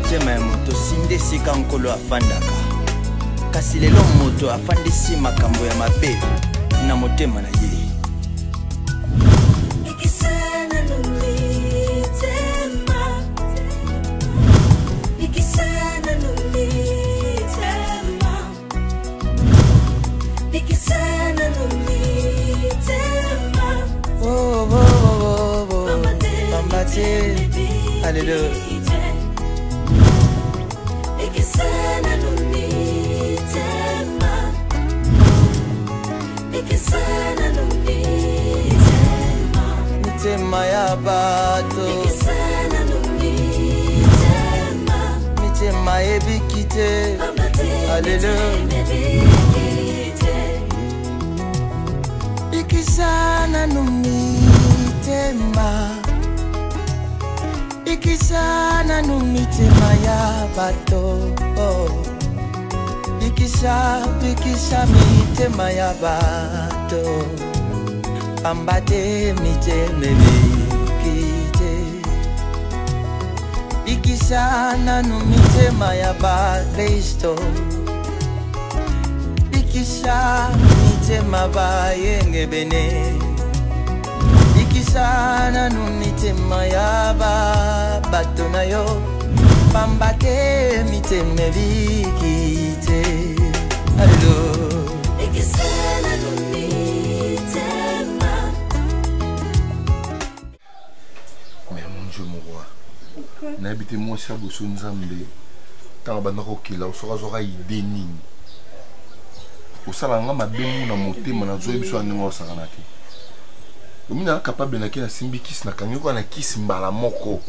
motema ya moto sinde sika nkolo afandaka kasi lelo moto afandisi makambo ya mabe na motema na ye. Alléluia. Mitema ya bato mitema ebikite. Alléluia. Ikisana numitema Ikisana numitema ya bato Ikisa mitema ya bato Ambate miteme bikite Ikisana numitema ya ba Kristo Ikisa mitema ba yenge bene Ikisana numitema ya bato na yo Pambate miteme bikite. Alléluia. Ikisana numitema. Mais mon Dieu mon roi. N'habitez moi ça bosso nzambe. Tant bandako kila osora zora ideni. Osala nga mabemu na motema na zoe biso aningo sakanaki. Omina capable na kina simbi kiss na kangi ko na kiss mbala moko.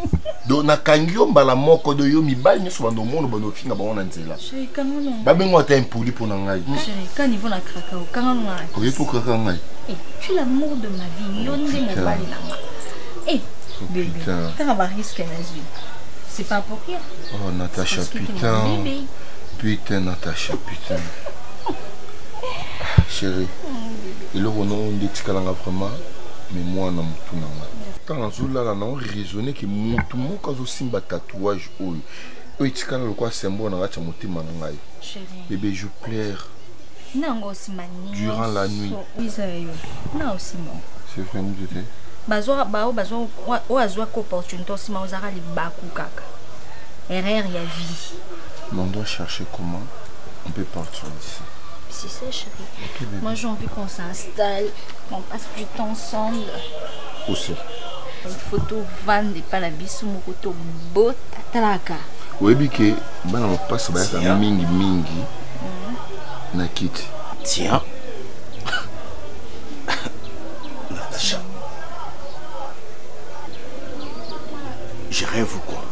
Do na kangi yo mbala moko do yo mibali nyo so bando mono bando finga ba ona nzela. Chéri kangono. Ba bengo ta impoli pour na ngai. Chéri kan niveau na kraka o kangono na. Ko yepo kraka ngai. Eh, tu es l'amour de ma vie. Yo ndé mon bali na ma. Eh, bébé. T'as pas risque na vie. C'est pas pour rien. Oh Natacha putain. Putain Natacha putain. Chérie. Et le renom de Tikalanga vraiment. Mais moi, je suis quand je raisonné que mon simba tatouage bébé je pleure durant la nuit. C'est fini de te. On doit chercher comment on peut partir d'ici. C'est ça, chérie. Okay, moi, j'ai envie qu'on s'installe, qu'on passe du temps ensemble. Où c'est? Une photo van de Palabisu, mon photo beau, tatalaka. Oui, biké, ben on passe à mingi, na kit. Tiens. Natacha. Je rêve ou quoi?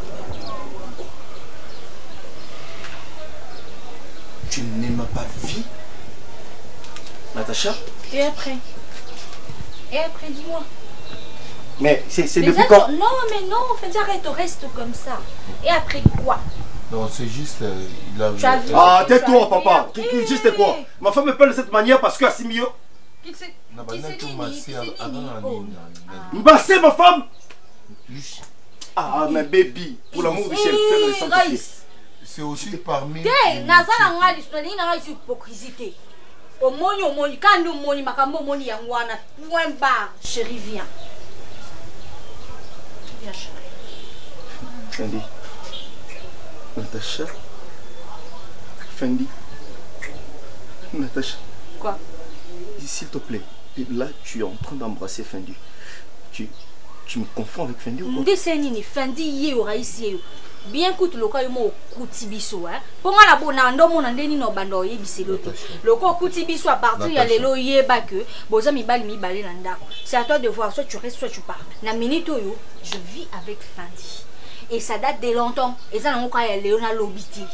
Tu ne m'as pas vu? Natacha? Et après? Et après, dis-moi. Mais c'est depuis quand? Non, mais non, arrête, reste comme ça. Et après quoi? Non, c'est juste... il a... Ah, tais-toi, papa. Juste quoi? Ma femme me parle de cette manière parce que Assimio. Qui c'est Mbassé, ma femme. Ah, mais baby, pour l'amour du ciel, fais le sang. C'est aussi parmi... Chérie, viens. Viens, chérie. Fendi. Natacha. Fendi. Natacha. Quoi? S'il te plaît. Là, tu es en train d'embrasser Fendi. Tu me confonds avec Fendi ou quoi? Fendi, bien que tu loka yomo kutibiso hein ponga na bona ndomo na ndeni no bando yebiselo te loko kutibiso à partir ya lelo yeba que boza mibali na ndako. C'est à toi de voir, soit tu restes soit tu pars. Na minute yo je vis avec Fendi et ça date de longtemps et ça na ya Léona lobiti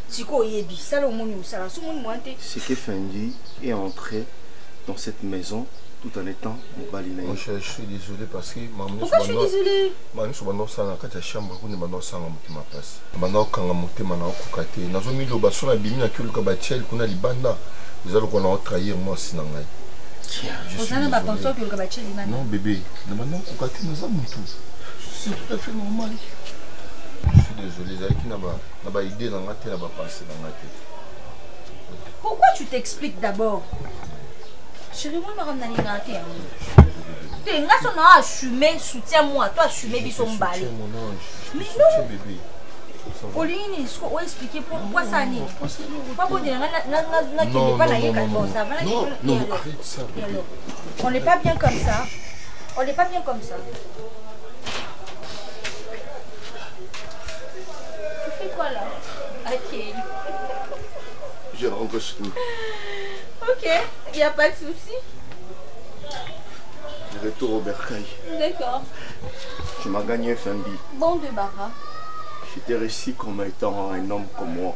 siko yebi ça le moni ça so moni mointe. C'est que Fendi est entré dans cette maison tout en étant Mobalina. Je suis désolé parce que... Pourquoi je suis désolé? Je suis désolé parce que je suis désolé parce que je suis désolé parce que je suis désolé parce que je suis désolé parce que je suis désolé parce que je suis désolé. Non bébé, je suis tout à fait normal. Je suis désolé, Zaki n'a pas idée dans la tête, n'a pas pensé dans la tête. Pourquoi tu t'expliques d'abord? Chérie, moi, je vais me tu as assumé, soutiens-moi, toi assumer Bisson Balé. Mais non, bébé. Pauline, on va expliquer pourquoi ça n'est pas bon. Non, arrête ça. On n'est pas bien comme ça. On n'est pas bien comme ça. Tu fais quoi là? Ok. Je rentre chez nous. Ok, il n'y a pas de souci. Je retourne au bercail. D'accord. Tu m'as gagné, Fendi. Bon débarras. Je t'ai réussi comme étant un homme comme moi.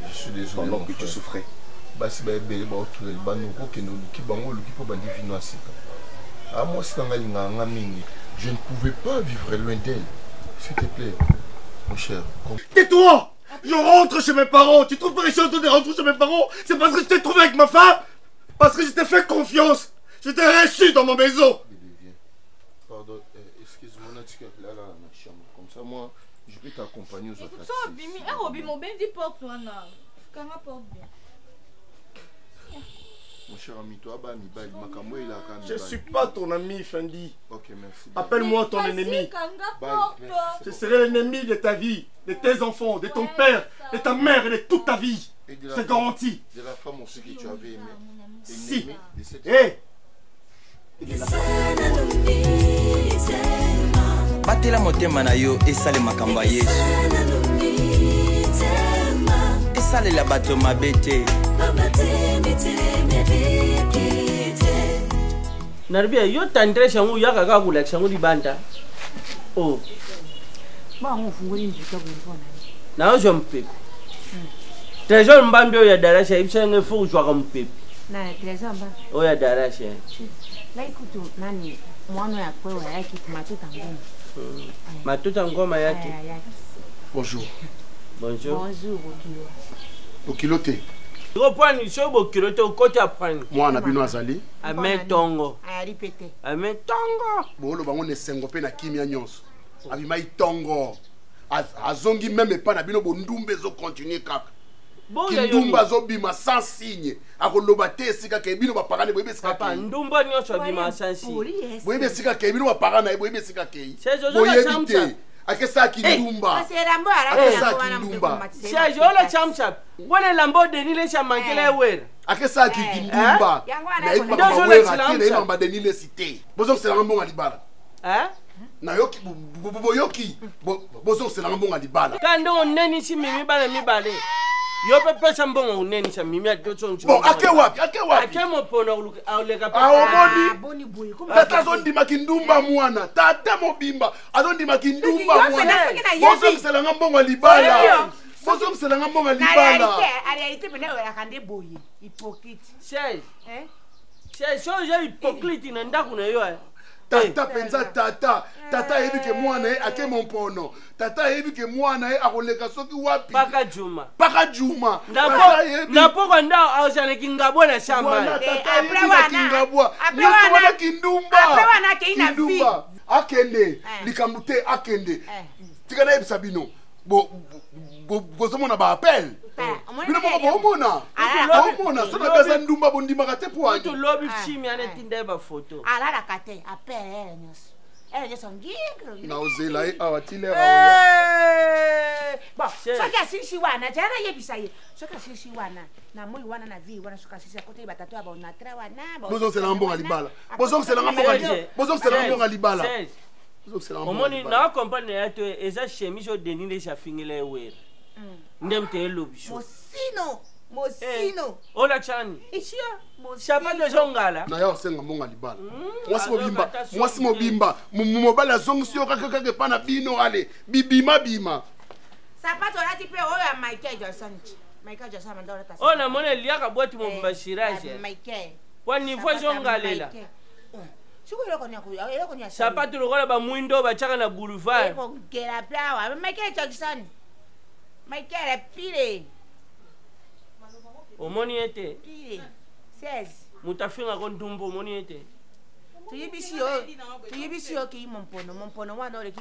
Je suis désolé. Pendant que tu souffrais. Moi, si je ne pouvais pas vivre loin d'elle. S'il te plaît, mon cher. Tais-toi! Je rentre chez mes parents. Tu trouves pas les choses de rentrer chez mes parents? C'est parce que je t'ai trouvé avec ma femme? Parce que je t'ai fait confiance. Je t'ai reçu dans ma maison. Pardon, excuse-moi, là, dans ma chambre. Comme ça, moi, je vais t'accompagner aux autres. Mon cher ami, toi, je suis pas ton ami, Fendi. Ok, merci. Appelle-moi ton ennemi. Je serai l'ennemi de ta vie, de tes enfants, de ton père, de ta mère et de toute ta vie. C'est garanti. De la femme aussi que tu avais aimée. Si. Hé! batela motema na yo esale makambo ya Yesu esalela bato mabe te Narbia yo tandre shangu yaka ka kula shangu di banda oh ba ngufungula injika kwempona na yo mpepe Trésor mbambi oya darasha ibsenge fu jwa ka mpepe na Trésor mba oya darasha la ikutu nani mwana ya kwewa yake matuta ngoma matuta ngoma yake Bonjour. Bonjour. Bonjour Bokilo. Bokilo te. Repani so Bokilo te okoti apani. Mwana bino azali. Ametongo. A répéter. Ametongo. Bolo bango ne sengo pe na kimia nyonso. Abima itongo. Azongi même pas na bino bondumbe zo continuer kaka. Kindumba zo bima sans signe. Akoloba te sika ke bino ba parane boyebe sika. Papa ndumba nyonso bima sans signe. Boyebe sika ke bino ba parana boyebe sika ke. Boyebe te. Akesa kindumba. Aserambo ara kindumba. Serge ola chamchap. Wona lambo denile cha mankele wera. Akesa kindumba. Na ipa ba wera te na ipa denile cité. Bozo c'est la mbonga libala. Na yoki boyoki bozo c'est la mbonga libala. Kando oneni si mimi bana mi bale. Yo pepe sambonga uneni sa mimi atotso. Bon ake wapi? Ake mo pona uleka pa. Boni boy. Tata zondima kindumba mwana. Tata mobimba. Azondima kindumba mwana. Bozo c'est la mbonga libala. Bozo c'est la mbonga libala. En réalité pena wera kande boye. Hypocrite. Sei. Sei so je hypocrite na ndaku na yo. Tata penza tata yebi ke mwana ake mompono tata yebi ke mwana akoleka soki wapi paka juma ndapo kwanda awjane kingabona shamba après kingabwa wana kindumba après wana ke ina vie akende likamute akende tikana yebisa bino bozomona ba appel bino bomona sona pesa ndumba bondimaka te po to lobi chimi ane tinde ba photo ala kate appel elle nyos ngingro na ozela awatile bon soka sisi wana jana yebisa ye soka sisi wana na moi wana na vie wana soka sisi kote batatu aba na tra wana bozo c'est la mbonga libala bozo c'est la mbonga libala omoni na compagnie ya to eza chemise o denile cha fingile wera ndemte lobi Mosino. Ola chani. Ishia. Chapa de jongala. Na yo senga mbonga libala. Mwasi mobimba. Mobala zongi yo kaka pana bino ale. Bima. Sapato lati pe oya Michael Jackson. Michael Jackson mandora ta. Ona mone liaka boti mo mbashiraje. Michael. Kwa niveau jongalela. Shuko eloko nya. Sapato lokola ba mwindo ba chaka na boulevard. Eko gera plawa. Michael Jackson. Michael pile. Omoni ete. Pile. 16. Mutafinga ko ndumbo omoni ete. tuyibisi yo ki mompono wana ole ki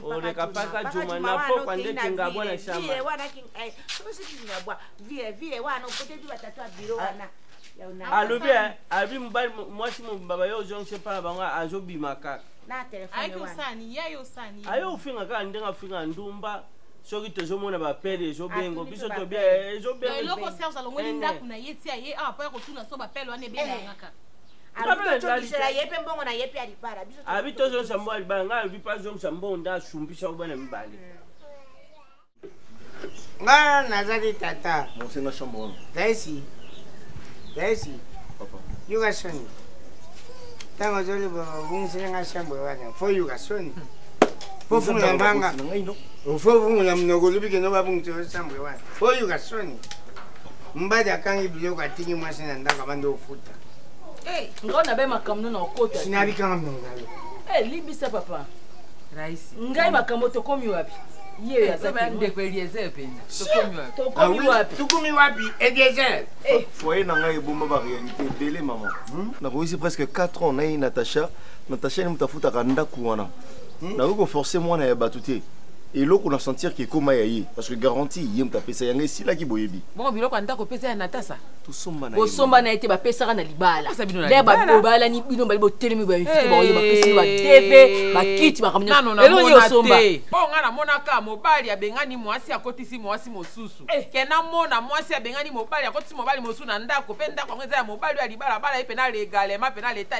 paka juma na po kwande kinga bwana shamba vie wana king so se kinga bwa vie wana peut-être batatu biro wana alobi abi mwasi mo baba yo jonche pa banga azobi makaka na telefone wana ayo ufinga ka ndenga finga ndumba soki tozomona bapele ezobengo biso tobia ezobengo eloko serge alongoli ndako na ye tia ye apa kotuna so bapele wana ebengaka abi tozongisa mbongo alibala ngai alobi mpa azongisa mbongo nde asumbisa kobana mibale nga nazali tata monsenga chambre wana daisi yuka soni ntango ozoloba babungiselenga chambre wana fo yuka soni fo fungula mbanga fo fungula mnoko olobi kendo babungisela chambre wana fo yuka soni mbadi akangi biloko atiki mwasi na ndako abandi ofuta ngona be makamno na okota sinabikanga mnoko nalo libisa papa Raisi ngai makambo tokomi wapi ye yazaba ndeko Eliezer penza tokomi wapi Eliezer foyer na ngai ebomba ba réalité ebele mama nakoyisi presque 4 ans nayi Natacha ni mutafutaka ndako wana nakoki koforce mwana ya bato te eloko na sentir ke ekoma ya ye parce que garantie ye mutu apesa yango esilaki boyebi bongo biloko ya ndako opesa ya Natasa bosomba na ye te bapesaka na libala nde babalani bino bali botelemi bamifiki baoye bapesini badeve bakiti bakamelo osomba mpo nga namonaka mobali abengani mwasi akotisi mwasi mosusu ke namona mwasi abengani mobali akotisi mobali mosusu na ndako mpe ndako yango eza ya mobali oyo ya libalabala ye mpe na legalema mpe na leta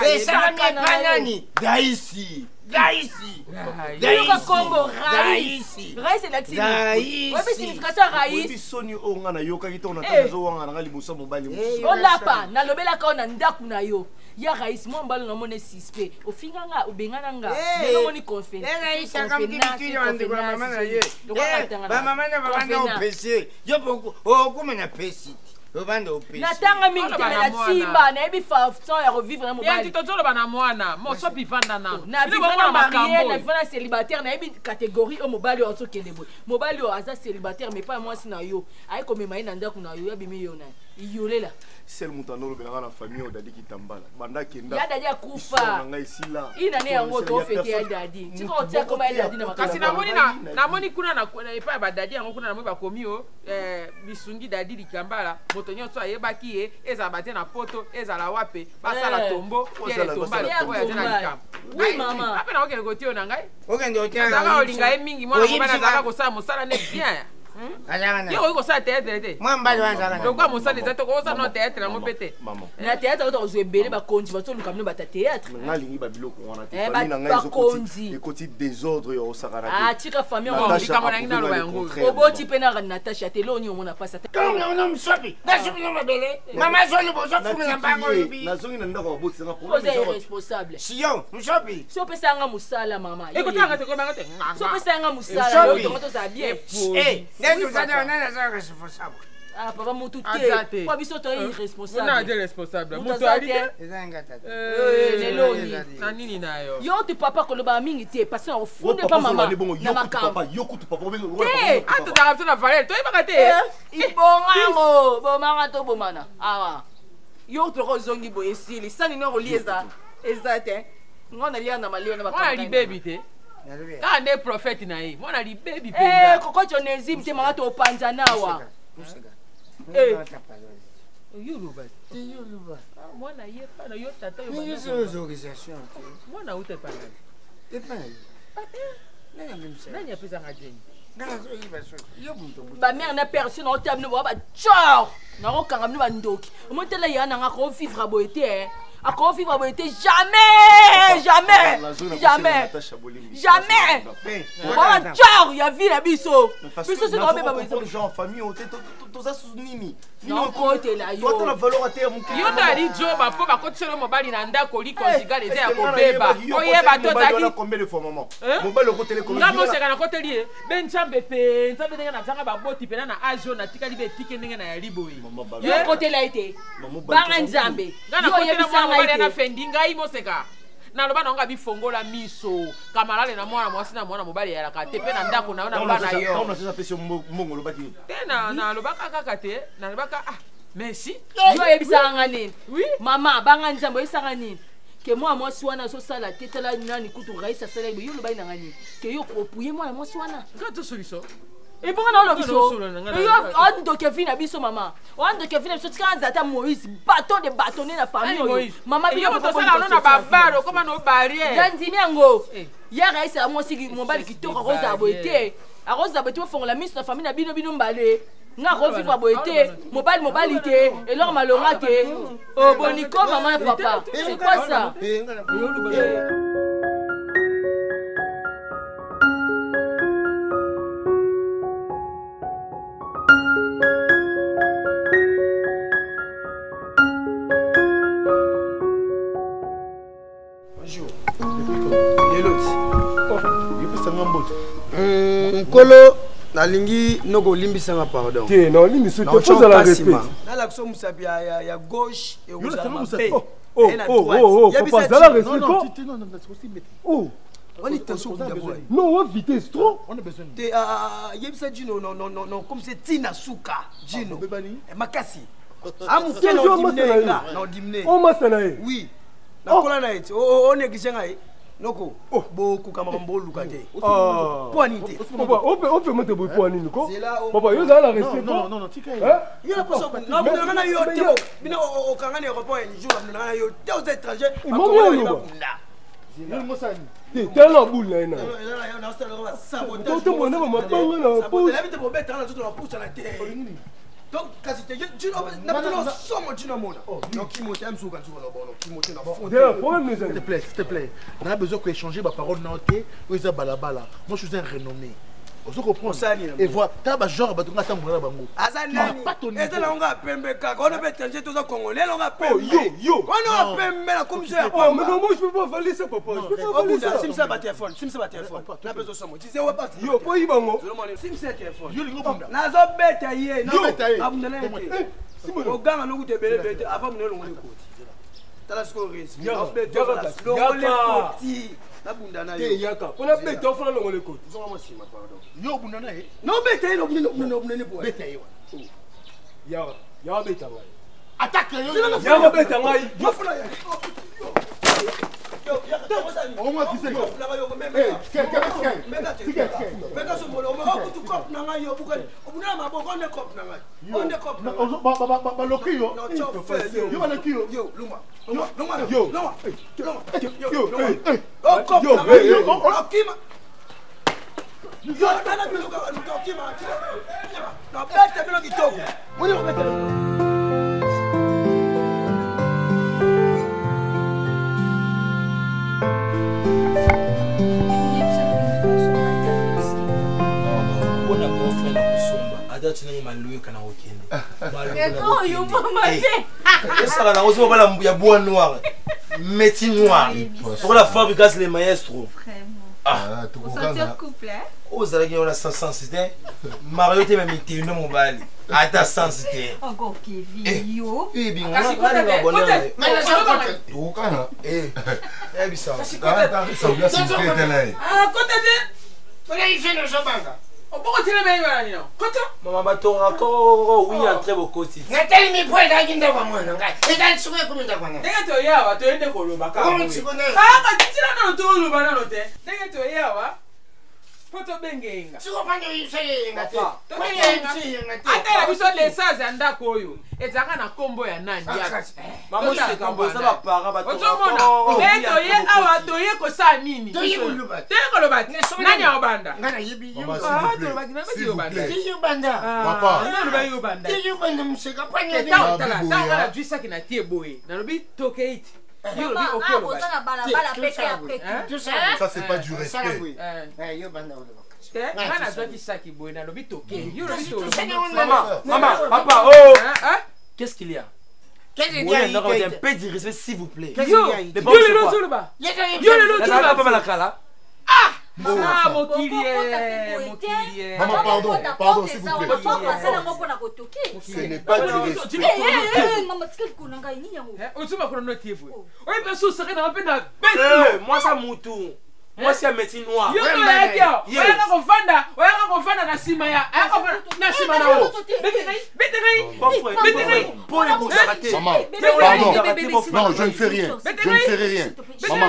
esaamianani daisi soni oyo nga nayokaki ntongo natazowanga nanga liboso ya mobali olapa nalobelaka o na ndako na yo ya raisi mwa mbalo namoni sispe ofinga nga obengana nga nomoni bamama na babanda opese yo okomena pesi natanga mingi te na timba nayebi façon ya revivre na mobali tozoloba na mwana moso bivanda nano na vivre na marié na vivre na célibataire nayebi catégorie o mobali oyo azokende boye mobali oyo aza célibataire mais pas mwasi na yo aye komema ye na ndako na yo yabimi yo na iyolela sel moto anolobelanga na famille oyo dadi kitambala banda kenda ya dadi akufa ina ne yango tofete ya dadi tika otia koma ya dadi na makasi namoni kuna na epai ya badadi yango kuna namoni bakomi o bisungi dadi likambala moto nyonso ayebaki ye ezala batie na poto ezala wape basala tombo piele tombala oyo aza na likambo ape na okende kotia na ngai azaka olinga ye mingi mwana mobali azalaka kosala mosala ne bien yo oyi kosala teatre te lokwa mosala eza tokosala no teatre yango mpe te na teatre oyo tokozwa ebele bakonzi bazoluka bino bata teatre ngalingi babiloko wana te famille na ngai ekoti désordre yo osakana te tika famille likambo nangi naloba yango oboti mpe na Natasha te loni omona pasa te nazongi na ndako babotisanga oza irresponsable siyo msopi so opesanga mosala mama ekotanga te komanga te so opesanga mosala yo tongo tozala bien ah papa mutu te kwa biso to irresponsable mutu ali te leloni na nini nayo yo te papa koloba mingi te parce que ofunde pa mama na makambo atotaka biso na valeur toyebaka te ibongango bomanga to bomana awa yo tokozongi boye esili sani no kolie eza te ngona lia na malio na makambo mwana libebi te kaka nde prophète na ye mwana libebi mpenza kokocho nezim te mama topanza nawa yuluba mwana ye pana yo tata yo mwana ute pana nani apesanga jeni bamere na perso na otea bino boa bacor nakokanga bino bandoki omotela ya nanga akovivre boye te akofivre boye te jamais boa bacor ya vie na biso biso se tobeba nakotela yo nde ali joba mpo bakotiselo mobali na ndako likonjugal eza ya kobeba oyeba tozalnga moseka nakoteli ye be nzambe mpe nzambe ndenge nazanga baboti mpena na age oyo natikali be etike ndenge na ya liboye yokotela ye te banga nzambe nga nakotela mobali ya na fendi ngai moseka naloba na nga bifongola miso kamalale na mwana mwasi na mwana mobali yalaka te mpe na ndako na yo na bana yo te nalobaka kaka te nalobaka merci yo oyebisaka nini mama banga nzambe oyebisaka nini que moi soana so sala tete la nani kutu raisa sala yo lo baina ngani que yo propouiller moi soana Quand solution et bon on a biso yo on do Kevin abiso maman on do Kevin abiso tika nzata Moïse bâtonner la famille maman yo to sala no na babaro comment no barrière ndimi yango ya raisa moi siki mobali kitoko roza boité a roza boité font la mise na famille na bino mbale nga ko vivre boité mobali té et leur malonga té oh boniko maman et papa c'est quoi ça Bonjour. Nkolo nalingi noko limbisanga pardon. Ke na limbisi te faut la respect. Na la so musabi ya gauche et aux amis. Oh, papa, ça la respect. Non, c'est possible. Oh. On est tension d'abord. Non, on vitesse trop. On a besoin. Yebisa Gino non comme c'est Tina Suka Gino. Makasi. Amuke no dimne. On m'a sanae. Oui. Na kola na eti. On néglige ngai. Noko. Beaucoup kamambo lukate. Poinité. Papa, on peut mettre beaucoup en ligne quoi. Papa, yo ça la respect. Non, tika. Yo pas ça. Non, na yo tebo. Bino o kangani aéroport un jour na yo deux étrangers. T'es là boule là. Donc, quasi tu n'as pas somme tu n'as pas. Donc, qui monte un souk, qui monte dans fond. S'il te plaît. On a besoin d'échanger ma parole dans le thé. Moi, je suis un renommé. On comprend ça. Et voilà, tu as genre, tu as un bango. Azanani. Et c'est là on a pembe kaka. On a étranger tous les Congolais, on a pembe. Yo. On a pembe la commissaire. Oh, mais non, moi je peux pas valider ça, papa. Je peux pas valider ça. Sim ça ba téléphone. On a besoin de ça. Tu sais où pas. Yo, pas y bango. Sim ça téléphone. Yo lingo bunda. Na zo beta yé. Yo. Abundana yé. Au ganga no gute bele bete avant mon longo lekoti. Tala sko risque. Yo beta longo lekoti. Yaka. On a bête, on fait le monde écoute. Yo bundana e. Non bête, non bête. Bête e. Ya bête wa. Attaque yo. Ya bête wa. Yo fula ya. On m'a dit métier noir. Pour la fabrication les maestros. Pour sentir couple, hein? Oh, ça a la sensité. Mario était même été une mobile. À ta sensité. Encore Kevin, yo. Eh bien, on a pas de bonheur. Mais la chose tout quand eh ça. Ah, côté de. On a eu fait nos jambes. On peut retirer mes yeux. Côté. Maman bateau encore oui entrer au côté. Nathalie mi poil d'aginda kwa mwana ngai. Eka tsuwe kumunda kwa ngai. Ndenge to yawa to ende koloba ka. Ko tsikone. Ah, ka titsira no to luba na lote. Ndenge to yawa. Poto bengenga. Tsiko pande yise ngate. To bengenga. Ata ya biso les sages andako oyo. Ezanga na kombo ya nani ya. Maman c'est comme ça va para bateau. Otomona. Eto ye awa to ye ko sa nini. To ye kuluba. Te koloba. Nani ya obanda? Ngana yibi. Ah, to ba kina ba obanda. Ti obanda. Papa. Nani ba obanda? Ti obanda museka panya ni. Tala ngana juisa kina tie boye. Na lobi toke it. Yo lobi okolo ba. Ça c'est pas du respect. Yo banda oloba. Ngana zwaki saki boye na lobi toke. Yo lobi to. Maman, papa, oh. Qu'est-ce qu'il y a? Qu'est-ce qu'il y a? Un peu de respect s'il vous plaît. Yo le lotuba. Yo le lotuba pas la kala. Ah! Ah, mokilie. Maman, pardon, s'il vous plaît. Ce n'est pas du respect. Moi, ça moutou. Moi, c'est un métier noir. Yo, na sima ya na sima na o bete ngai pour les bouches ratés. Maman, pardon. Non, je ne fais rien. Je ne ferai rien. Maman,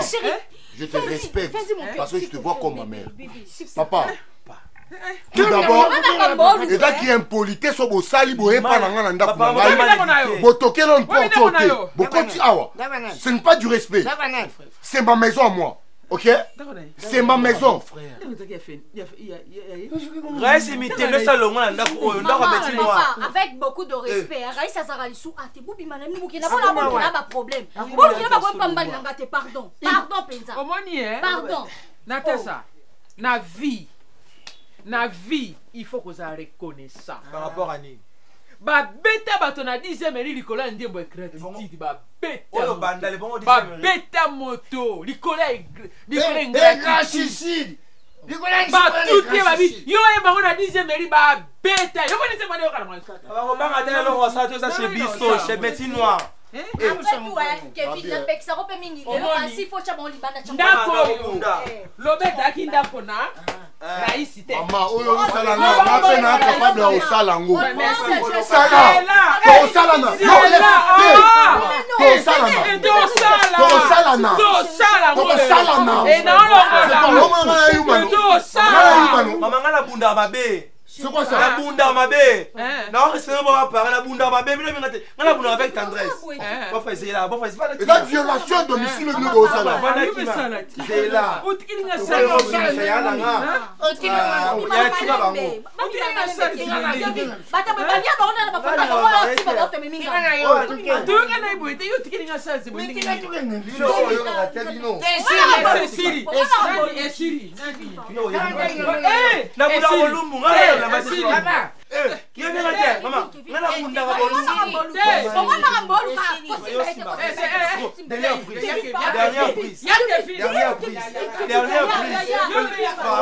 je te respecte parce que je te vois comme ma mère. Papa. Tout d'abord, et là qui est impolité, so bo sali bo e pa nanga nda ko ngai. Bo toke non porte oké. Bo konti awa. Ce n'est pas du respect. C'est ma maison à moi. OK? C'est ma maison. Raïs imité le salon nda ko nda ko beti noir. Avec beaucoup de respect, Raïs azara lisu ate bubi manami bukina bona bona ba problème. Bukina ba ko pambali nanga te pardon. Pardon penza. Omoni Pardon. Natasa. Na vie, il faut que ça reconnaissance. Par rapport à ni. Ba beta bato na 10e eri likola ndembo gratitude ba beta. Oyo banda le bongo 10e. Ba beta moto likola gratitude. Ba tout ba bi yo e bango na 10e eri ba beta. Yo connaissez pas de okala mwanza. Ba banga tele lo rosa to ça chez biso, chez Betty Noir. Kevin la pek ça repé mingi. Le faut chabon libana chabon. Ndako. Lobeta ki ndako na. Maman, oyo salanga, ma pena capable au salango. Sala. To salana. To salana. Et non Maman ngala bunda mabe. C'est quoi ça? La bunda mabe. Non, c'est pas parler la bunda mabe, mais ngala bunda avec tendresse. Bon faire c'est là, bon faire c'est pas. Et la violation de domicile de au sala. C'est là. Utilinga sala.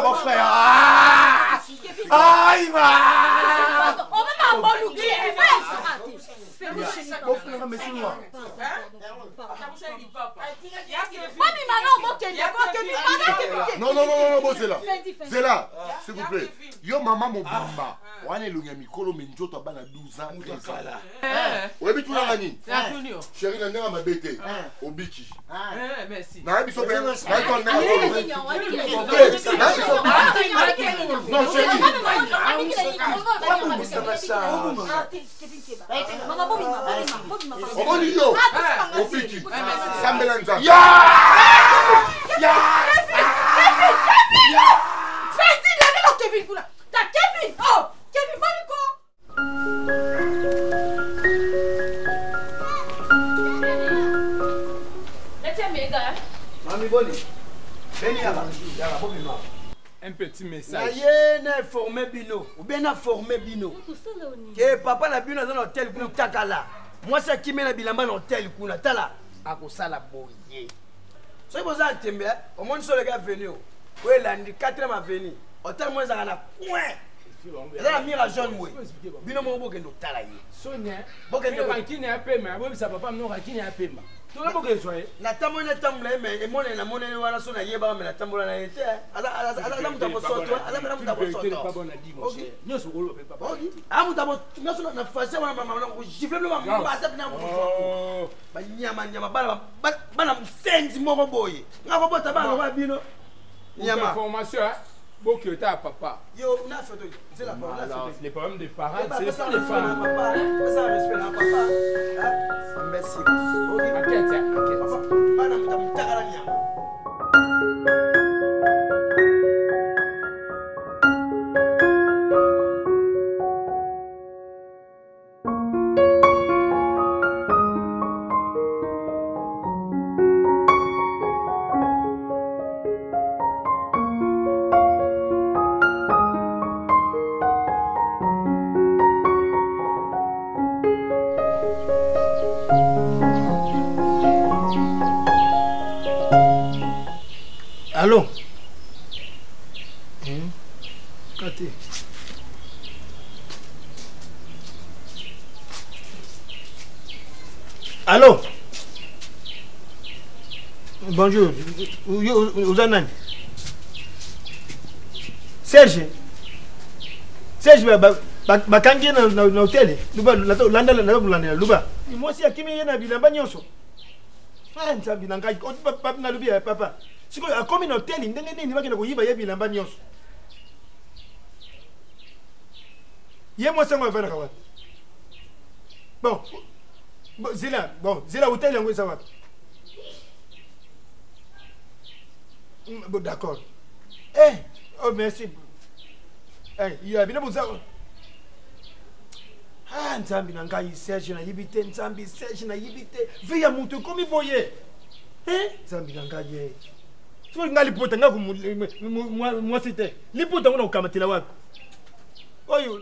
Mon frère. Aïe, non, c'est là, s'il vous plaît. Yo maman mon bamba. On est loin mikolo menjo to bana 12 ans. Oui, mais tu l'as gagné. Chérie, on est ma bête. Au biki. Merci. Non, chérie. On dit yo. Au biki. Sambelanza. Kevin Kula. Ta Kevin. Oh, Kevin Mami Boni. Un petit message. Na formé bino, ou bien na formé bino. Que papa na bino dans l'hôtel kuna takala. Moi ça qui met na bilamba dans l'hôtel kuna tala akosala boye. So vous a tembe, au monde sur le gars venu. Ouais, la 4e avenue. Hôtel moi ça na coin. La mira jaune moi. Bino mo bo kendo tala yi. Sonia. Bo kendo rakini apema, bo bisa papa no rakini apema. To na bo ke soye. Na tambo na tambla mais e mona na mona wana so na yeba mais na tambola na yete. Ala mutabo soto, ala mutabo soto. Pas bon a dit mon cher. Nyoso ko lo papa. Ok. Ah mutabo nyoso na fase wana mama na gifle le mama ba tap na mo. Ba nyama bana msenzi moko boye. Ngako bota bana wa bino. Nyama. Information bon que t'as papa. Yo, on a fait c'est la parole. Les problèmes des parents, c'est ça les femmes. Papa, ça respect na papa. Merci. OK. OK. Papa, bana mtamtaka la nyama. Allô? Kati. Allô? Bonjour. Vous êtes Serge? Serge bakangi na hotel luba landa luba mwasi akimi yena bilamba nyonso nzambi na ngai papa na lubi ya papa siko akomi na hotel ndenge nini bakena koyiba ye bilamba nyonso ye mwasi ngo avana kawa bon zila hotel yango eza wapi bon d'accord oh merci il a bien besoin. Nzambi na ngai Serge na yibite nzambi Serge na yibite via mutu komi boye nzambi na ngai ye so ngali pota ngaku moi c'était lipota ngona ukamatila wapi oyo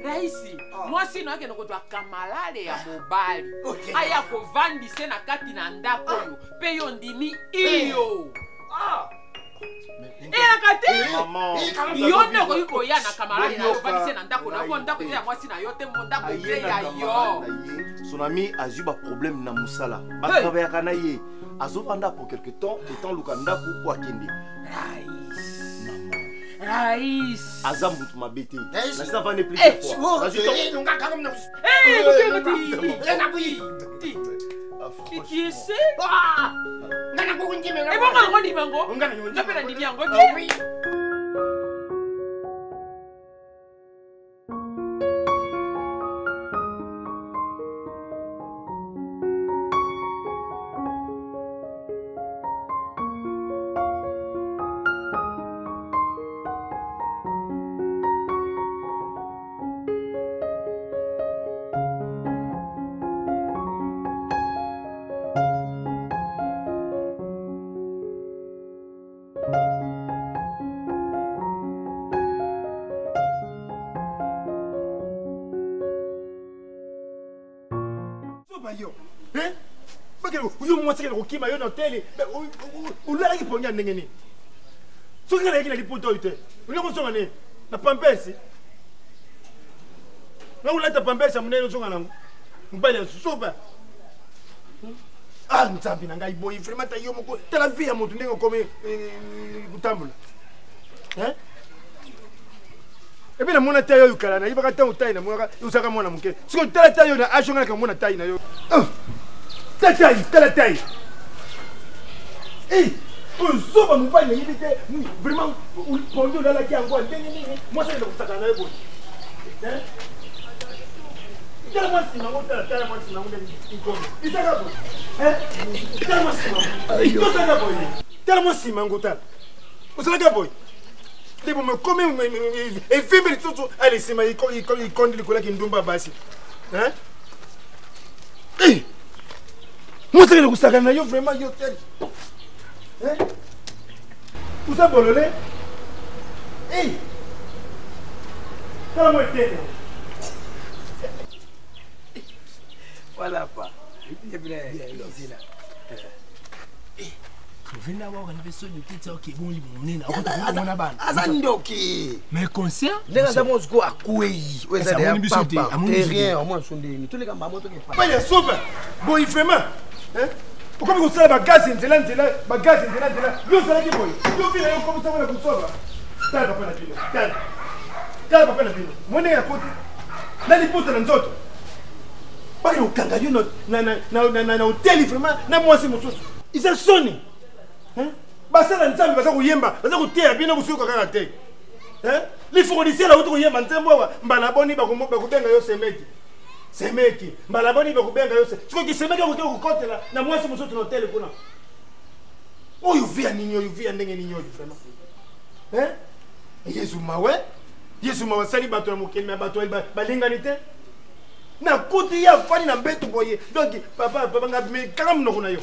Raisi, mwasi no akeno kutwa kamalale ya mobali. Aya kovandise na kati na ndako yo. Pe yo ndimi iyo. Akate yonde ko iko ya na kamalale na kovandise na ndako na ko ndako ya mwasi na yote mondako ye ya yo. Son ami a eu un problème na musala. Ba travailler kana ye. Azofanda pour quelque temps, étant lukanda pour akende. Raïs Azam ma bête. La ça va ne plus de fois. Vas-y ton. Qui est ce? Ngana ko ngime ngana. Ebo ngana ngoni mango. Ngana ngoni. Ngapela ndimi yango. Oui. mwaseke kokima yo na hotel ulala ki ponya ndenge ni soki na yeki na lipoto ite ulia kosonga ne na pampesi na ulata pampesi munene songa nango mbale soba nzambi na ngai boy vraiment ta yo moko tala vie ya mutu ndenge komi kutambula ebi na mona tayo yukala na ibaka ta utai na mona usaka mona muke siko tala tayo na ashonga ka mona tai na yo tala taille. Zoba mobile yibite vraiment pondo la ki angwa ndenge nini moi c'est le kusaka na yebo tala moi si nango tala moi si nango ndenge isaka bo tala moi si nango isaka bo tala moi si mango tala usaka boy debo me come e fimbi tutu allez c'est ma ikondi likola ki ndumba basi moi c'est le kusaka na yo vraiment yo tel Où ça bololé? Hey! Comment est-ce Voilà pas. Bien, là. Vena wa kana beso ni tete okay bon li monena ona bana azandoki mais conscient lenga za mosco akuei weza de papa rien au moins sondeni tous les gars moto ke pas les soupe bon il fait main hein pourquoi vous savez bagage nzela yo sala ki boy yo vile yo comme ça wala kusoba tala papa na bino tala papa na bino mone ya koti na liputa na nzoto bali ukanga yo na hotel vraiment na mwasi mususu isa soni basala nzambe baza kuyemba baza kuteya bino kusuka kaka te li fournisseur la autre kuyemba nzembo wa mbala boni bakubenga yo semeki mbala boni bakubenga yo siko kisemeki ko kotela na mwasi mususu na hotel kuna oyo via ndenge ninyo vraiment Yesu mawe sali bato ya mokeli na bato balingani te na kuti ya fani na mbeto boye donc papa ngabi kaka mnoko na yo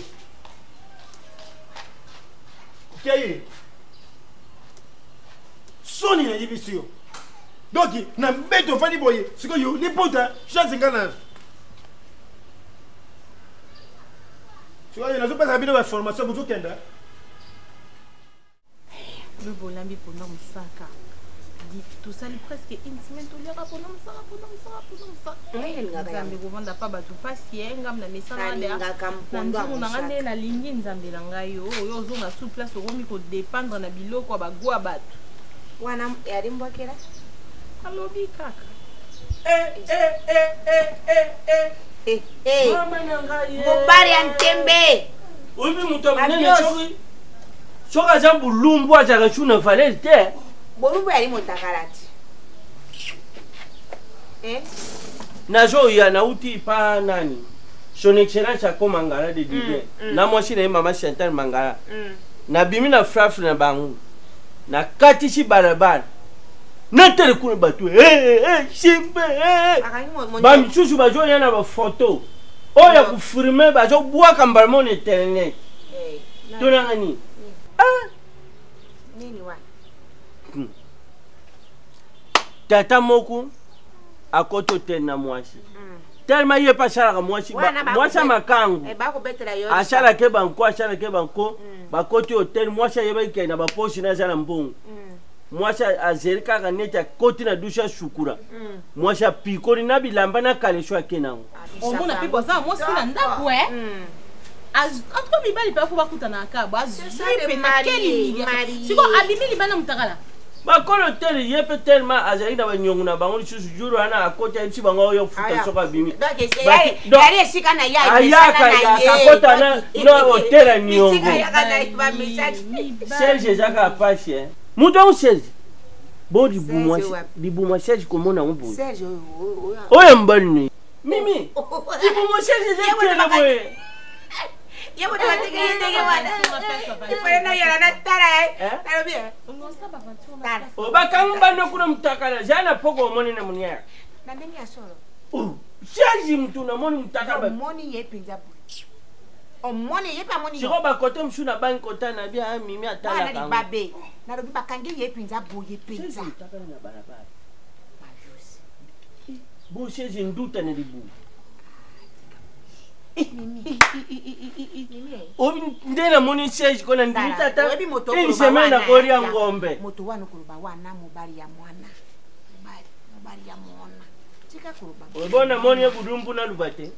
Kiaye Soni na yibisio donc na mbeto fani boye siko yo ni pota chance ngana siko yo na zo pesa bino ba formation buzo kenda le bolambi pendant musaka dit tout ça lui presque une semaine tout l'heure pendant musaka nzambe kovanda pa bato pasi ngam na mesana na ngande na lingi nzambe na ngai oyo ozonga sous place okomi kodépendre na biloko ya bagwa bato wana yalimbwakela alobi kaka mobali ya ntembe obi muto munene soki aza bulumbu azaka cuna valeli te bolumbu yali motakalati nazoya nauti pa nani son excellence ako mangala de dibien na mwasi na ye mama chantal mangala nabimi na frafre na bango nakatisi balabala natele kuna bato simbe bamisusu bazoya na bafoto oyo ya kofirme bazobwaka mbala mo na internet tonanga nini nini wa tata moko akoto te na mwasi tellement ye pas sala mwasi mwasi makangu asala ke banko bakoti hotel mwasi ye ba na ba poche na zala mbongo mwasi azerika ka neta koti na dusha shukura mwasi pikori na bilamba na kalesho akenango omona pipo za mwasi na ndako entre mibali pe fo bakutana akaba azupe na keli siko abimi libana mutakala bakolo tele ye pe tellement azali na banyongo na bango lisusu juro ana akota ipsi bango yo futa soka bimi yari esika na ya akota na no hotel nyongo Serge zaka passe muto Serge bodi bumwa Serge komona mbo Serge oyo mbali mimi bumwa Serge zaka boye ya bote wateke wana ifole na yala na tara na robia obakanga bano kuna mutakala jana poko omoni na munia na ndeni ya solo shaji mtu na moni mutakaba moni yepinza omoni yepa moni siko bakote mshuna banki kota na bia mimi atala kanga na babe na robi bakange yepinza boye pinza mutakala na barabara bo shaji nduta na libu obi ndena moni Serge kona ndita ta ini semana kori ya ngombe moto wano kuruba wana mobali ya mwana mobali ya mwana tika kuruba obona moni ya kudumbu na lubate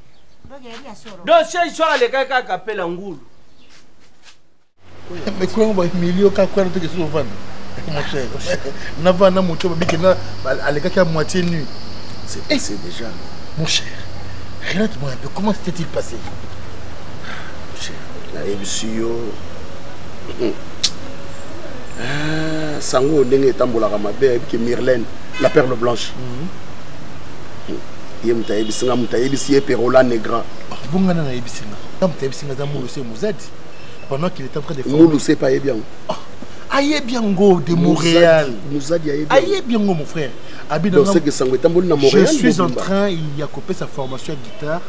doge ya soro do Serge swala le kaka kapela ngulu mais quoi on va milieu ka quoi to que souvent mon cher na va na moto babiki na aleka ka moitié nu c'est déjà mon cher. Relate-moi un peu, comment s'était-il passé? La ebisio sango ndenge tambola mabe ke Myrlène la perle blanche ye mutayebisinga mutayebisi Perola Negra bongana na yebisinga mutayebisinga za mulu se muzadi pendant qu'il était en train de mulu c'est pas bien aye biango de Montréal muzadi aye biango mon frère je suis en train, il a coupé sa formation à guitare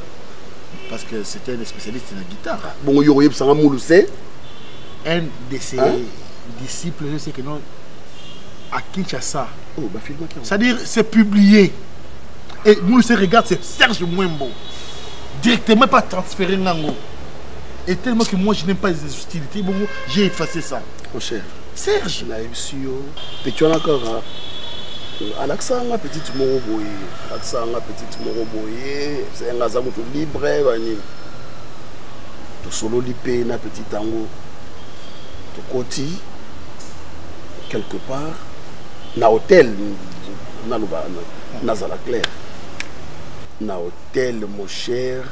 parce que c'était un spécialiste en guitare. Bon, un de ses disciples, je sais que non, à Kinshasa. C'est-à-dire, c'est publié. Et nous, regarde, c'est Serge Mwembo. Directement pas transféré Nango. Et tellement que moi je n'aime pas les hostilités, bon, j'ai effacé ça. Mon cher. Serge. La Monsieur. Et tu en as encore. Alaxanga petite moroboye. Alaxanga petite moroboye. C'est un gazamo tout libre. Tout solo lipé na petit tango. Tout côté. Quelque part. Na hôtel. Na Zala Claire. Na hôtel, mon cher.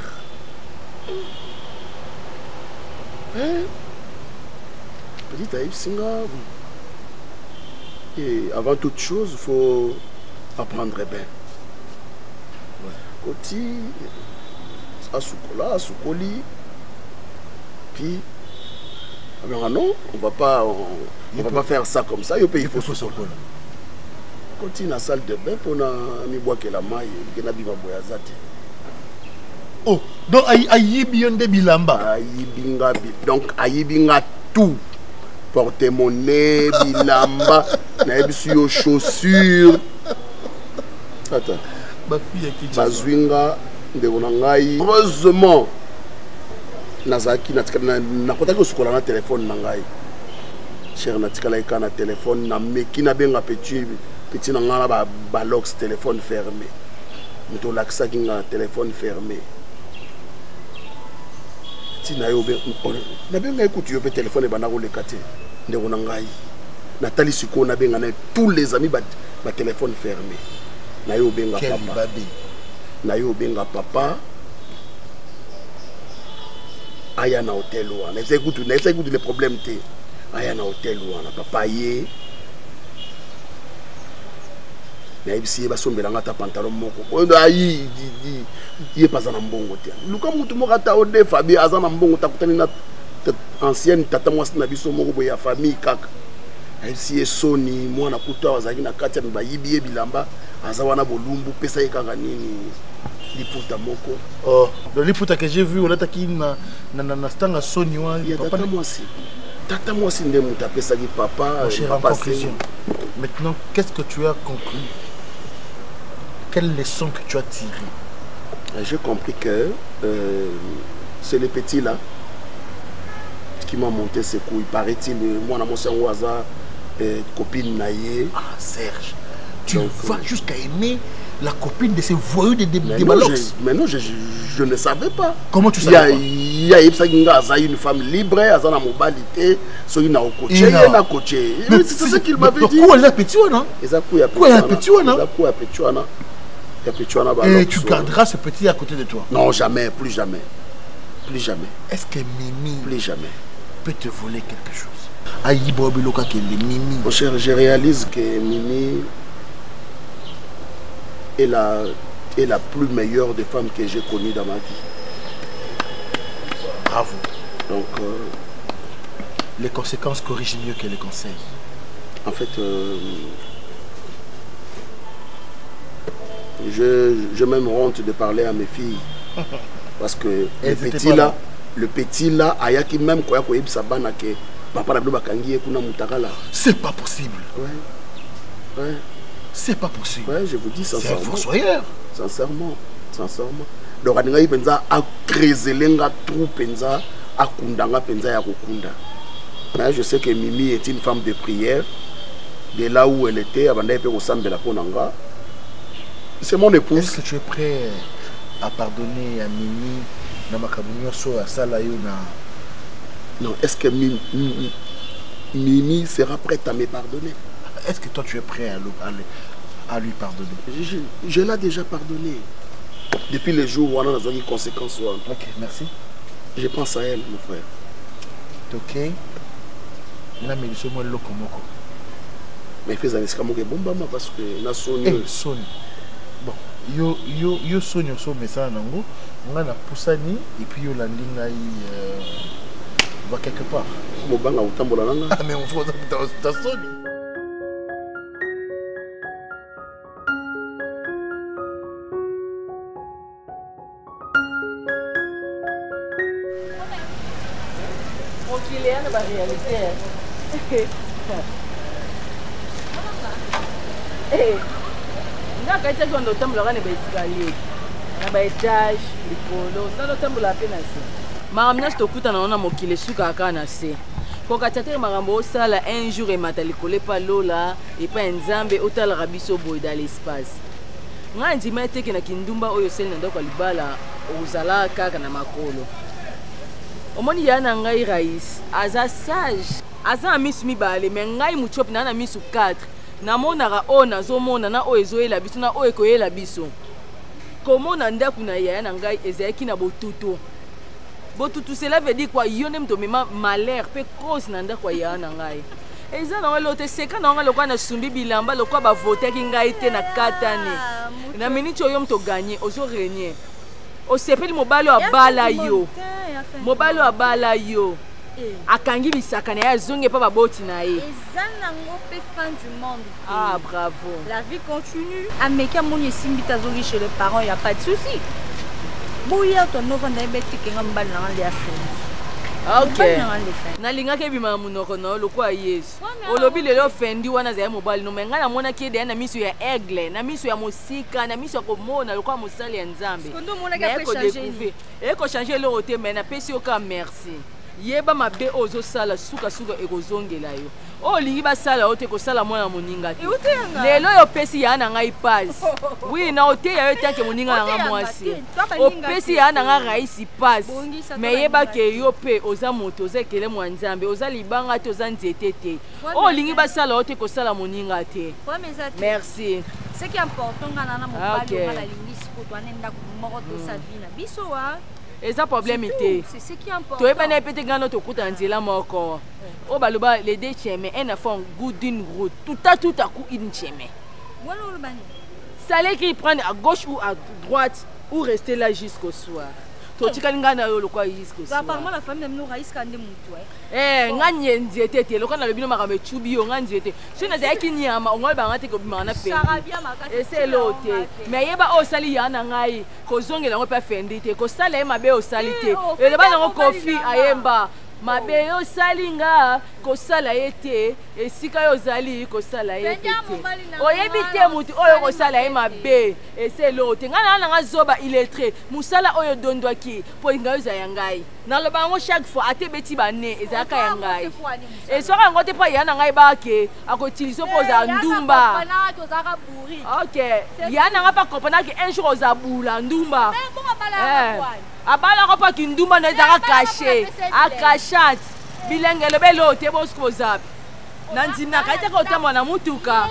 Petit Aïb Singa. Et avant toute chose, il faut apprendre bien. Côté, à Soukoli, puis, alors non, on va pas faire ça comme ça. Il faut Soukoli. Côté dans la salle de bain pour nous boire que la maille, que nous bima boyazate. Oh, donc aïe de bilamba. Donc aïe tout. Porte-monnaie, bilamba, naïbisio chaussures. Attends. Bazwinga de Onangai. Heureusement, Nazaki n'a pas de ce na téléphone nangai. Cher Natika laïka na téléphone na meki na benga petit nangana ba lox téléphone fermé. Mito laksa kinga téléphone fermé. Na benga écoute yo pe téléphone e bana ko le kate ndeko nangai Nathalie Siko na benga na tous les amis ba téléphone fermé na yo benga papa na yo benga papa aya na hôtel ou na écoute les problèmes té aya na hôtel ou na papa yé na ibisi ba sombela ngata pantalon moko ondo ayi yi pas na mbongo te luka mutu moko ta ode fabi azana mbongo takutani na ancienne tata mwasi na biso moko boya famille kaka ibisi soni mwana kuta wazaki na kati ba yibi bilamba azawana bolumbu pesa yekanga nini liputa moko oh le liputa que j'ai vu on ataki na stanga soni wa tata mwasi nde muta pesa ki papa papa. Maintenant qu'est-ce que tu as conclu? Quelle leçon que tu as tirée? J'ai compris que c'est le petit là qui m'a monté ses couilles. Paraît-il, moi, je suis un copine naïe. Ah, Serge, tu vas jusqu'à aimer la copine de ces voyous de Balox. Mais non, je ne savais pas. Comment tu savais? Il y a une femme libre, elle a une mobilité, elle a un coach. C'est ce qu'il m'avait dit. Pourquoi elle a petit ou non? Pourquoi elle a petit ou non? Et tu garderas ce petit à côté de toi? Non, jamais, plus jamais. Plus jamais. Est-ce que Mimi plus jamais peut te voler quelque chose? Aïe, Bobiloka, qui est Mimi. Mon cher, je réalise que Mimi est la plus meilleure des femmes que j'ai connues dans ma vie. Bravo. Donc, les conséquences corrigent mieux que les conseils. En fait, je même honte de parler à mes filles. Parce que le petit là, ayaki même quoi que sabana que papa la bloba kangi kuna mutakala. C'est pas possible. Ouais. Ouais. C'est pas possible. Ouais, je vous dis sincèrement. C'est un fossoyeur. Sincèrement. Donc aninga penza a krezelenga trou penza a kundanga penza ya kokunda. Mais je sais que Mimi est une femme de prière. De là où elle était, abanda pe ko sambela ponanga. C'est mon épouse. Est-ce que tu es prêt à pardonner à Mimi na makabunyo so asala yo na? Non, est-ce que Mimi sera prête à me pardonner? Est-ce que toi tu es prêt à lui pardonner? Je l'ai déjà pardonné. Depuis le jour où on a des conséquences. Ok, merci. Je pense à elle, mon frère. Ok. Mais fais un escamot bomba parce que na sonné. Sonné. Bon, yo sonné so message nango, on a la poussani et puis yo landinga va quelque part. Mobanga utambola nanga. Ah mais on faut ta sonné. Tranquille, hein, la réalité. Nga kaita kondo tambola kana ba escalier na ba etage likolo na tambola pe na se makambo tokutana wana mokili suka aka na se kokatya te makambo osala un jour emata likolo epa lola epa nzambe otalaka biso boye dans l'espace ngai ndima eteke na kindumba oyo osali na ndako ya libala ozala kaka na makolo omoni ya na ngai rais aza sage aza na misu mibale me ngai muchopi na misu 4 namonaka oyo nazomona na oyo ezoyela biso na oyo ekoyela biso komona ndako na yaya na ngai ezalaki na botutu botutu cela veut dire quoi yo nde moto omema malheur mpe cause na ndako ya yaya na ngai eza na ngai lo te seka na ngai lokwa nasumbi bilamba lokwa bavotaki ngai te na katane na miniti oyo moto ganye ozorenie osepeli mobali oyo abala yo mobali oyo abala yo akangi bisaka na ye azongi mpa baboti na ye eza nango mpe fin du monde. Ah bravo, la vie continue. Ameki amoni esimbi te azongi chez les parents, y a pas de souci. Boya ton ovanda ebeti kenga mbali na ngale ya fendi. ok nalingaki ebima munoko na lokwa yesu olobi lelo fendi wana zaya mobali no menga na mona ki na miso ya aigle na miso ya mosika na miso ya komona lokwa mosali ya nzambe eko changer le roté mais na pesi oka merci yeba mabe ozosala suka ekozongela yo olingi basala ote kosala mwana moninga te lelo yo pesi ya na ngai passe oui na ote ya yo tanke moninga na ngai mwasi opesi ya na ngai raisi passe mais yeba ke yo pe oza moto oza ekele mwa nzambe oza libanga te oza nzete te olingi basala ote kosala moninga te merci ce qui est important ngana na mobali ngana lingisi ko twana ndako moko to sa vie na biso wa eza problème ité toyeba na epete ngano tokuta nzela moko o baloba les deux chemins un enfant goût d'une route tout à coup une chemin ça qui prendre à gauche ou à droite ou rester là jusqu'au soir totikali ngana yo lokwa jusqu'au soir apparemment la famille nous raïs kande mutu nganye nzete te lokwa na lobino makambe chubi yo nganye nzete sina za kinyama ongol banga te ko bimana pe ese lote mais yeba o sali yana ngai ko zongela ngo pa fendi te ko sala mabe o sali te le ba ngo kofi ayemba mabe yo salinga ko sala yete esika yo zali ko sala yete oyebi te mutu oyo ko sala ye mabe ese lote ngana nga zoba illettré musala oyo dondwaki po ngayo za yangai na lo bango chaque fois ate beti bane ezaka yangai e soka ngote pa yana ngai bake akotiliso poza ndumba ok yana nga pa comprendre que un jour ozabula ndumba abala ko pa kindumba na ezaka caché akachat bilengelo belo te bosko zap nanzina kaita ko tamwa na mutuka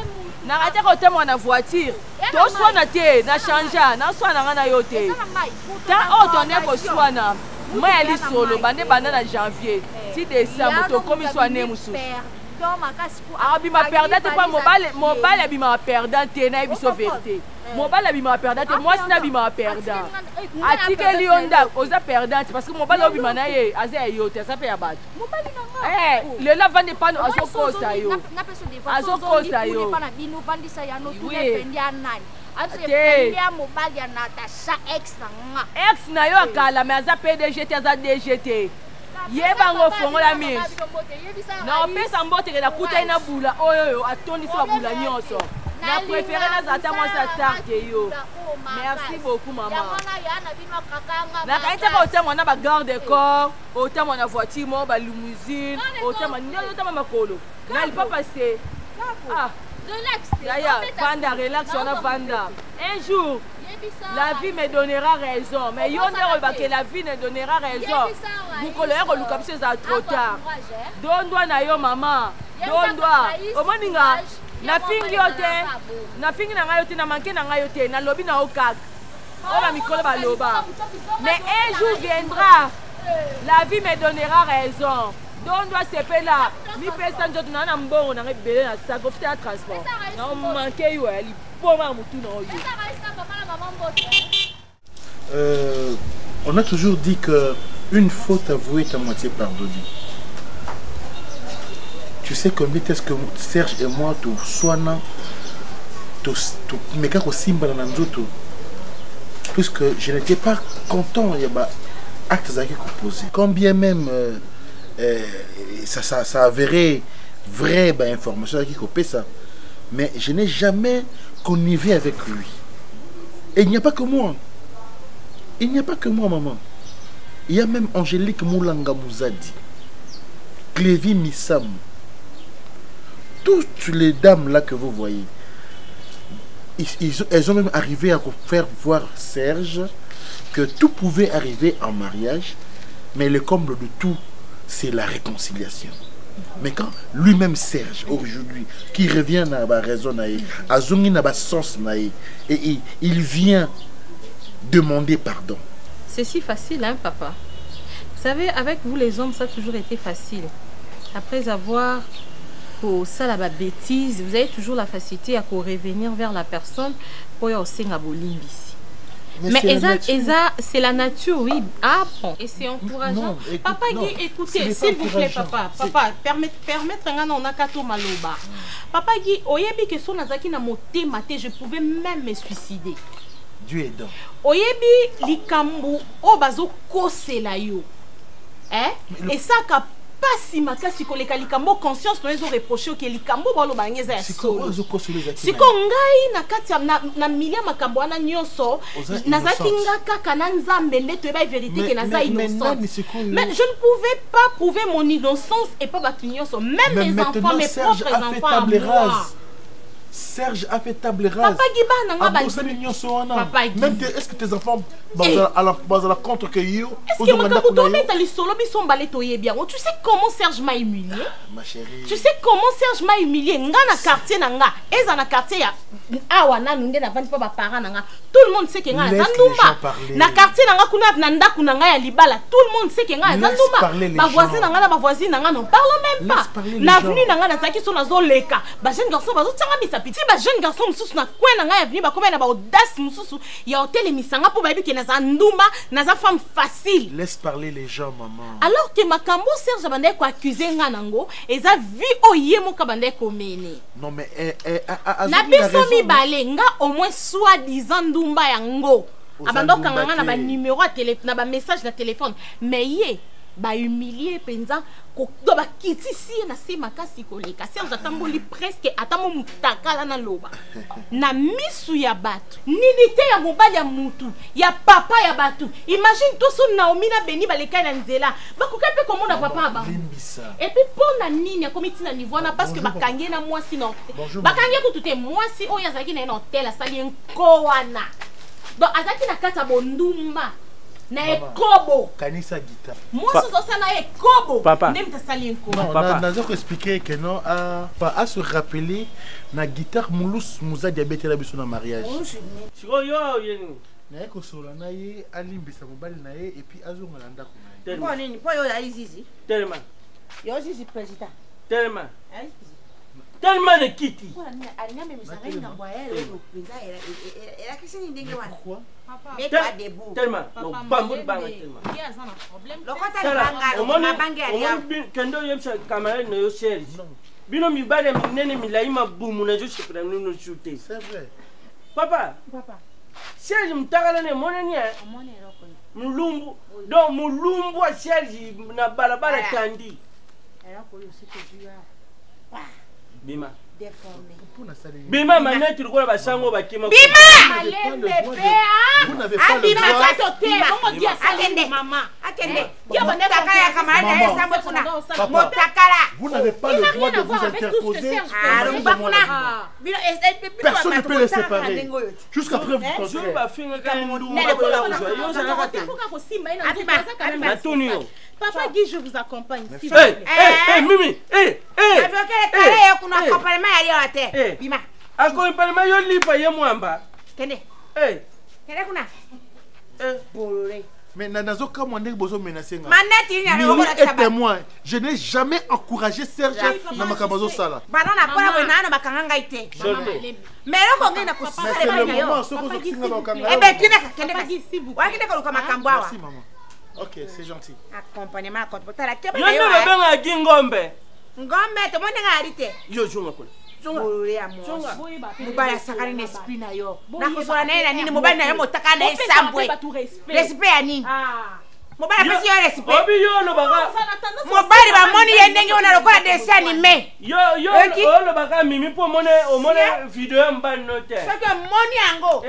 na kaita ko tamwa na voiture to swana te na chanja na swana ngana yote ta otonne ko swana moi ali solo bande banda na janvier si décembre to komi swana musu abima perdante pa mobile abima perdante na biso vérité mobile abima perdante moi sina abima perdant atikeli yonda oza perdante parce que mobile obima na ye aza yote ça fait abat le la vende pas azokosa yo azokosa yo ex na yo akala mais aza PDG te aza DGT yebango fongola mis na opesa mbote na kuta ina bula oyo atondisi babula nyonso na préféré na zata moi sa tarte yo merci beaucoup maman na kaita ko tema na ba garde corps otama na voiture mo ba limousine otama nyo otama makolo na il pas passer relax vanda relax on a vanda un jour la vie me donnera raison mais yo ne que la vie ne donnera raison bukolo ya koluka biso eza trop tard dondwa na yo mama dondwa omoninga nafingi yo te nafingi na ngai yo te na manke na ngai yo te nalobi na yo kaka oyo bamikolo baloba mais un jour viendra la vie me donnera raison dondwa sepela mipesa nzoto na na mbongo na ngai bele na sako fute ya transport na manke yo ya liboma ya motu na oyo. On a toujours dit que une faute avouée est à moitié pardonnée. Tu sais combien est-ce que Serge et moi tout soignant tout meka ko simba na nzoto puisque je n'étais pas content il y a actes qui posé. Combien même ça avéré vrai information qui copé ça mais je n'ai jamais connivé avec lui. Et il n'y a pas que moi. Il n'y a pas que moi, maman. Il y a même Angélique Moulanga Mouzadi, Clévy Missam. Toutes les dames là que vous voyez, elles ont même arrivé à faire voir Serge que tout pouvait arriver en mariage, mais le comble de tout, c'est la réconciliation. Mais quand lui-même Serge, aujourd'hui, qui revient à la raison, à Zongi na sens et il vient demander pardon. C'est si facile, hein, papa? Vous savez, avec vous les hommes, ça a toujours été facile. Après avoir pour ça la bêtise, vous avez toujours la facilité à revenir vers la personne pour y aussi à bolimbisi. Mais c'est la nature, oui. Ah bon. Et c'est encourageant. Papa Guy, écoutez, s'il vous plaît, papa. Papa, permettre un on a kato maloba. Papa Guy, oyebi que son azaki na moté maté, je pouvais même me suicider. Dieu est dans. Oyebi likambu obazo kose la yo. Hein? Et ça ka pas si makasi ko leka likambo conscience to ezo reprocher que likambo balo bangeza ya solo. Siko ngai na kati na milia makambo ana nyonso nazaki ngaka kana nzambe nde to eba vérité que naza innocent. Mais je ne pouvais pas prouver mon innocence et pas battu nyonso, même mes enfants, mes propres enfants à moi. Serge a fait table rase. Papa Giba nanga même est-ce que tes enfants à la contre que yo? Est-ce que makabuto meta li solo biso mbale toye bien? Tu sais comment Serge m'a humilié? Ma chérie. Tu sais comment Serge m'a humilié? Nga na quartier nanga, eza na quartier ya awa na nunde na vandi pa ba parents nanga. Tout le monde sait que nga zanduma. Na quartier nanga kuna na ndaku nanga ya libala. Tout le monde sait que nga zanduma. Ba voisin nanga na ba voisine nanga non parle même pas. Na venu nanga na zaki so na zo leka. Ba jeune garçon ba zo tsanga bisa petit ba jeune garçon mususu na kwena nga ya venu ba komena ba audace mususu ya hotel misanga po ba bi ke na zanduma na za femme facile. Laisse parler les gens, maman. Alors que makambo Serge bande ko accuser nga nango eza vi oyemo ka bande ko mene. Non mais na biso mi balé nga au moins soi-disant ndumba yango. Abando kanga na ba numéro à téléphone na ba message na téléphone mais yé ba humilier penza ko do ba kiti si na se makasi koleka Serge atamboli presque atamo mutakala na loba na misu ya batu nilité ya mobali ya mutu ya papa ya batu. Imagine tout son Naomi na Beni baleka na nzela bakoka pe komona papa ba et puis pona nini ya komiti na niveau na parce que bakangie na mwasi non bakangie ko tuté mwasi oyo azaki na hotel asali nko wana donc azaki na kata bondumba na ekobo kanisa guitar moi ça na ekobo papa nem ta sali nko non papa on a expliqué que non à se rappeler na guitare mulus muza diabète la biso na mariage siko yo yeni na eko sola na ye alimbisa mobali na ye et puis azonga na ndako na ye po nini po yo ya izizi tellement yo zizi président tellement tellement de kiti alinyame misanga ngambwa yele kupinza era kisini ndenge wana pourquoi meta debout tellement no bambu banga tellement il y a un problème lokota banga na bangi ya kendo yemsa kamera no yo share bino mi bade minene milaima bumu na jo shepra no shooter c'est vrai papa Serge mtakala ne moneni mulumbu donc mulumbu wa Serge na barabara kandi era ko yo siko bima déformé bima maneti likola basango bakima bima vous n'avez pas le vous n'avez pas le droit de vous interposer. Personne ne peut les séparer jusqu'à preuve du contraire. Papa Guy, je vous accompagne. Mimi, bima accompagnement yo lipa ye mwamba kende kuna mais nazo ka mwande bozo menacer nga maneti ni et témoin je n'ai jamais encouragé Serge na makabazo sala bana na kola we nano bakanga ite mais loko ngena kusala bana yo kende ka makambo awa merci maman. Ok, c'est gentil. Accompagnement à la yo ne benga gingombe ngombe to monde ngarite yo junga kule mobali sakani na esprit na yo na kosola na nini mobali na yo motaka na esambwe respect ya nini mobali pesi yo respect obi yo lo baka mobali ba moni ye ndenge ona lokola dessin animé yo lo baka mimi po mone video mbani note saka moni yango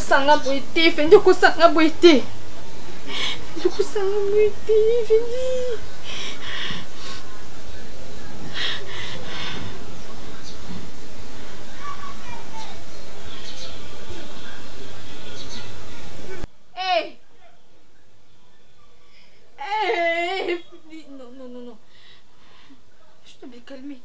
kosanga boite, fendi kosanga boite. Fendi kosanga boite, fendi. Hey! Hey! Non, non, non, non. Je dois me calmer.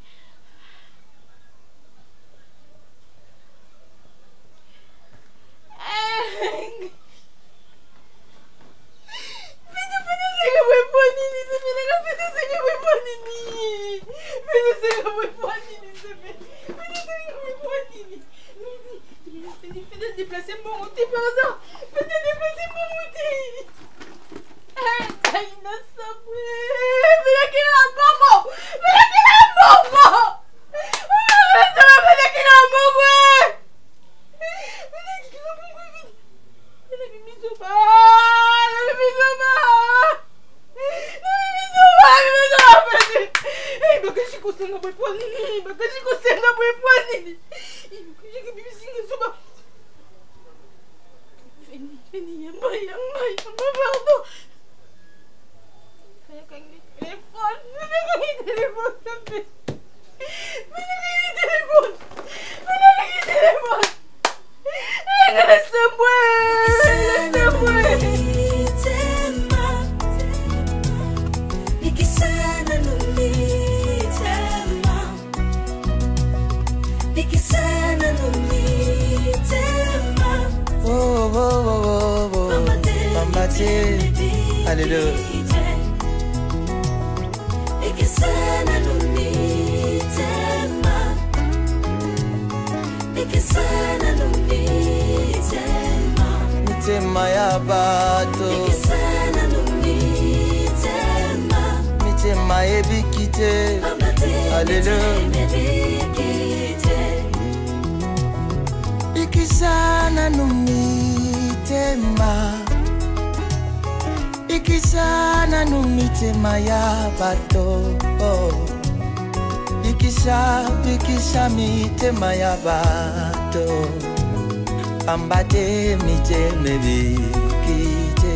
Ambate miteme bikite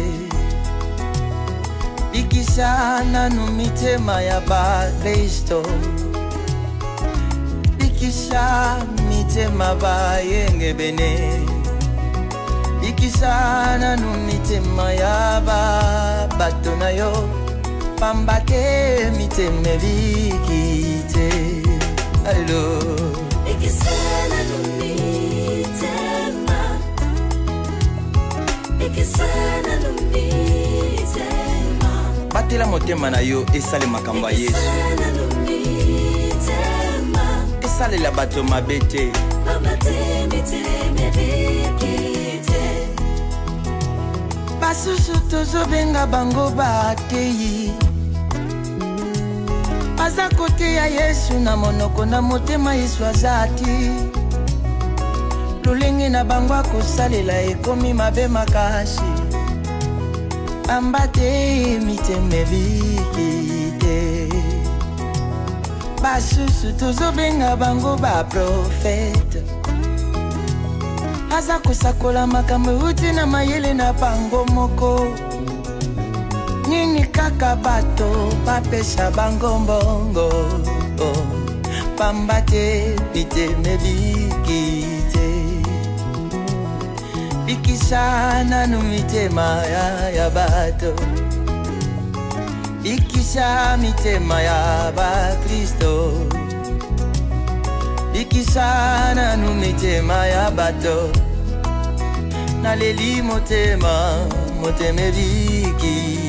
Ikisana no mitema ya ba Kristo Ikisha mitema ba yenge bene Ikisana no mitema ya ba batona yo Pambate miteme bikite Allo Ikisana no batela motema na yo esale makambo ya Yesu esalela bato mabe te basusu tozobenga bango bateyi baza koteya Yesu na monoko na motema Yesu azati lolenge na bango akosalela ekomi mabe makasi ambate miteme bikite basusu tozobenga bango baprofete aza kosakola makambo euti na mayele na bango moko nini kaka bato bapesa bango mbongo pambate miteme bikite Ikisana no mitema ya bato Ikisha mitema ya ba Kristo Ikisana no mitema ya bato Naleli motema moteme biki